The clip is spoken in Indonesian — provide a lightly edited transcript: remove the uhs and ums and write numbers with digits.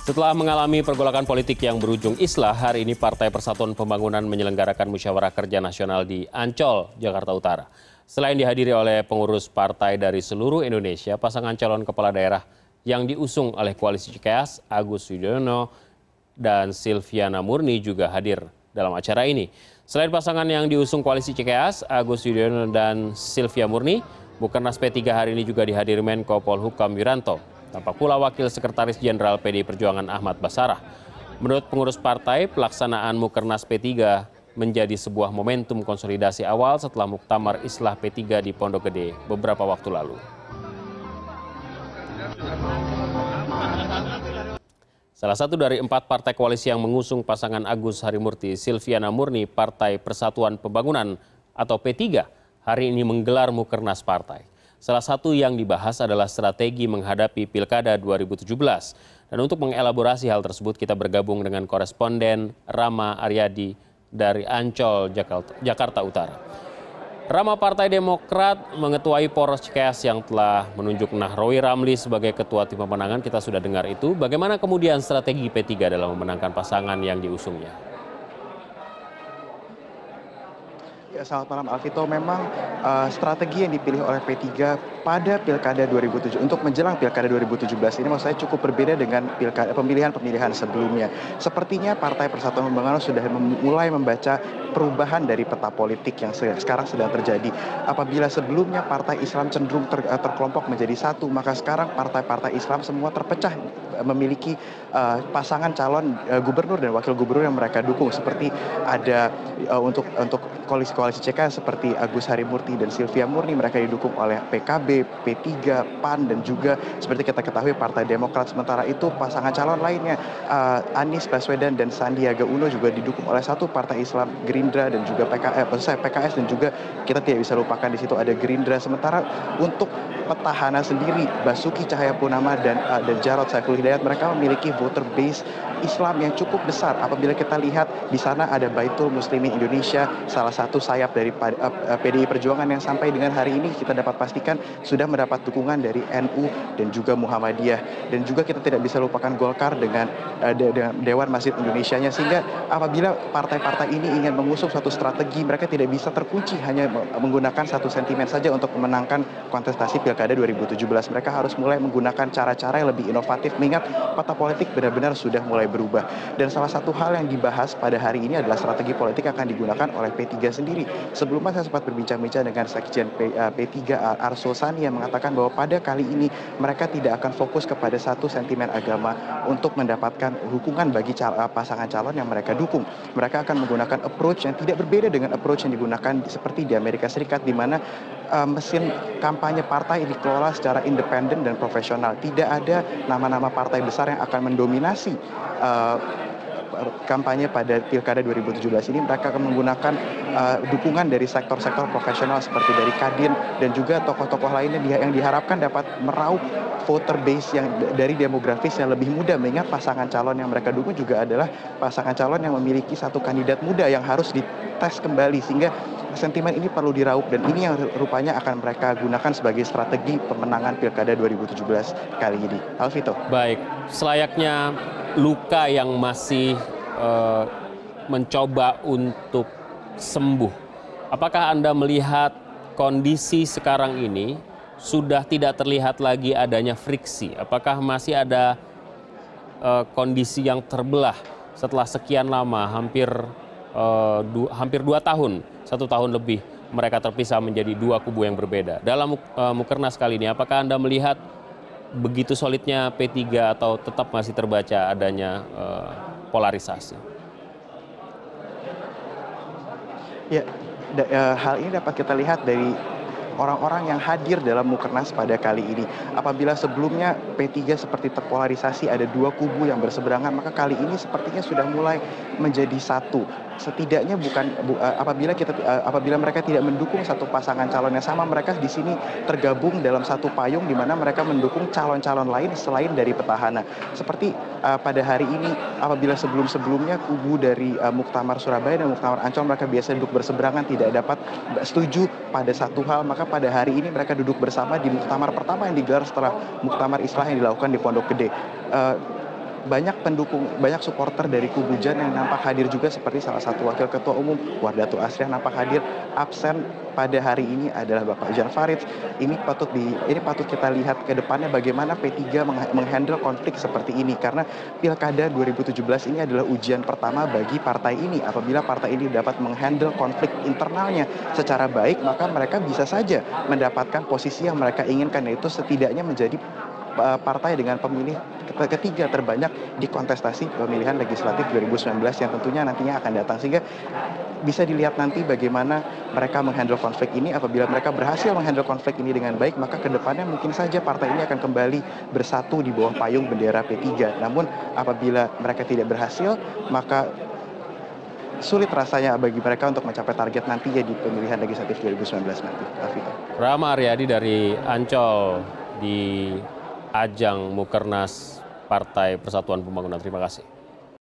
Setelah mengalami pergolakan politik yang berujung islah, hari ini Partai Persatuan Pembangunan menyelenggarakan musyawarah kerja nasional di Ancol, Jakarta Utara. Selain dihadiri oleh pengurus partai dari seluruh Indonesia, pasangan calon kepala daerah yang diusung oleh Koalisi Cikeas, Agus Yudhoyono dan Silviana Murni juga hadir dalam acara ini. Selain pasangan yang diusung Koalisi Cikeas, Agus Yudhoyono dan Silvia Murni, Mukernas P3 hari ini juga dihadiri Menko Polhukam Wiranto. Tampak pula Wakil Sekretaris Jenderal PDI Perjuangan Ahmad Basarah. Menurut pengurus partai, pelaksanaan Mukernas P3 menjadi sebuah momentum konsolidasi awal setelah Muktamar Islah P3 di Pondok Gede beberapa waktu lalu. Salah satu dari 4 partai koalisi yang mengusung pasangan Agus Harimurti Silviana Murni Partai Persatuan Pembangunan atau P3 hari ini menggelar Mukernas partai. Salah satu yang dibahas adalah strategi menghadapi Pilkada 2017. Dan untuk mengelaborasi hal tersebut kita bergabung dengan koresponden Rama Aryadi dari Ancol, Jakarta Utara. Rama, Partai Demokrat mengetuai Poros Cikeas yang telah menunjuk Nahrawi Ramli sebagai ketua tim pemenangan. Kita sudah dengar itu. Bagaimana kemudian strategi P3 dalam memenangkan pasangan yang diusungnya? Ya, selamat malam Alvito. Memang strategi yang dipilih oleh P3 pada Pilkada 2007 untuk menjelang Pilkada 2017 ini maksud saya cukup berbeda dengan pemilihan-pemilihan sebelumnya. Sepertinya Partai Persatuan Pembangunan sudah mulai membaca perubahan dari peta politik yang sekarang sedang terjadi. Apabila sebelumnya Partai Islam cenderung terkelompok menjadi satu, maka sekarang partai-partai Islam semua terpecah memiliki pasangan calon gubernur dan wakil gubernur yang mereka dukung. Seperti ada untuk koalisi CK seperti Agus Harimurti dan Silvia Murni, mereka didukung oleh PKB, P3, PAN, dan juga seperti kita ketahui Partai Demokrat. Sementara itu pasangan calon lainnya Anies Baswedan dan Sandiaga Uno juga didukung oleh satu partai Islam, Gerindra, dan juga PKS, dan juga kita tidak bisa lupakan di situ ada Gerindra. Sementara untuk petahana sendiri Basuki Cahayapurnama dan Jarod Saiful Hidayat, mereka memiliki voter base Islam yang cukup besar. Apabila kita lihat di sana ada Baitul Muslimin Indonesia, salah satu sayap dari PDI Perjuangan yang sampai dengan hari ini kita dapat pastikan sudah mendapat dukungan dari NU dan juga Muhammadiyah. Dan juga kita tidak bisa lupakan Golkar dengan Dewan Masjid Indonesianya. Sehingga apabila partai-partai ini ingin mengusung suatu strategi, mereka tidak bisa terkunci hanya menggunakan satu sentimen saja untuk memenangkan kontestasi Pilkada 2017. Mereka harus mulai menggunakan cara-cara yang lebih inovatif mengingat peta politik benar-benar sudah mulai berubah. Dan salah satu hal yang dibahas pada hari ini adalah strategi politik yang akan digunakan oleh P3 sendiri. Sebelumnya saya sempat berbincang-bincang dengan Sekjen P3 Arsul Sani yang mengatakan bahwa pada kali ini mereka tidak akan fokus kepada satu sentimen agama untuk mendapatkan dukungan bagi pasangan calon yang mereka dukung. Mereka akan menggunakan approach yang tidak berbeda dengan approach yang digunakan seperti di Amerika Serikat, di mana mesin kampanye partai dikelola secara independen dan profesional. Tidak ada nama-nama partai besar yang akan mendominasi kampanye pada Pilkada 2017 ini. Mereka akan menggunakan dukungan dari sektor-sektor profesional seperti dari Kadin dan juga tokoh-tokoh lainnya yang diharapkan dapat meraup voter base yang dari demografis yang lebih muda, mengingat pasangan calon yang mereka dukung juga adalah pasangan calon yang memiliki satu kandidat muda yang harus dites kembali, sehingga sentimen ini perlu diraup dan ini yang rupanya akan mereka gunakan sebagai strategi pemenangan Pilkada 2017 kali ini. Alvito. Baik, selayaknya luka yang masih mencoba untuk sembuh. Apakah Anda melihat kondisi sekarang ini sudah tidak terlihat lagi adanya friksi? Apakah masih ada kondisi yang terbelah setelah sekian lama, hampir 2 tahun, 1 tahun lebih mereka terpisah menjadi 2 kubu yang berbeda. Dalam Mukernas kali ini, apakah Anda melihat begitu solidnya P3 atau tetap masih terbaca adanya polarisasi? Ya, hal ini dapat kita lihat dari orang-orang yang hadir dalam Mukernas pada kali ini. Apabila sebelumnya P3 seperti terpolarisasi, ada 2 kubu yang berseberangan, maka kali ini sepertinya sudah mulai menjadi satu. Setidaknya apabila mereka tidak mendukung satu pasangan calon yang sama, mereka di sini tergabung dalam satu payung di mana mereka mendukung calon-calon lain selain dari petahana. Seperti pada hari ini, apabila sebelum-sebelumnya kubu dari Muktamar Surabaya dan Muktamar Ancol mereka biasa duduk berseberangan, tidak dapat setuju pada satu hal, maka pada hari ini mereka duduk bersama di muktamar pertama yang digelar setelah Muktamar Islah yang dilakukan di Pondok Gede. banyak pendukung, banyak supporter dari kubu Jan yang nampak hadir juga seperti salah satu wakil ketua umum Wardatul Astriah nampak hadir. Absen pada hari ini adalah Bapak Jan Farid. Ini patut kita lihat ke depannya bagaimana P3 menghandle konflik seperti ini, karena Pilkada 2017 ini adalah ujian pertama bagi partai ini. Apabila partai ini dapat menghandle konflik internalnya secara baik, maka mereka bisa saja mendapatkan posisi yang mereka inginkan, yaitu setidaknya menjadi partai dengan pemilih ketiga terbanyak di kontestasi pemilihan legislatif 2019 yang tentunya nantinya akan datang. Sehingga bisa dilihat nanti bagaimana mereka menghandle konflik ini. Apabila mereka berhasil menghandle konflik ini dengan baik, maka kedepannya mungkin saja partai ini akan kembali bersatu di bawah payung bendera P3. Namun apabila mereka tidak berhasil, maka sulit rasanya bagi mereka untuk mencapai target nantinya di pemilihan legislatif 2019 nanti. Alvito. Rama Aryadi dari Ancol di ajang Mukernas Partai Persatuan Pembangunan. Terima kasih.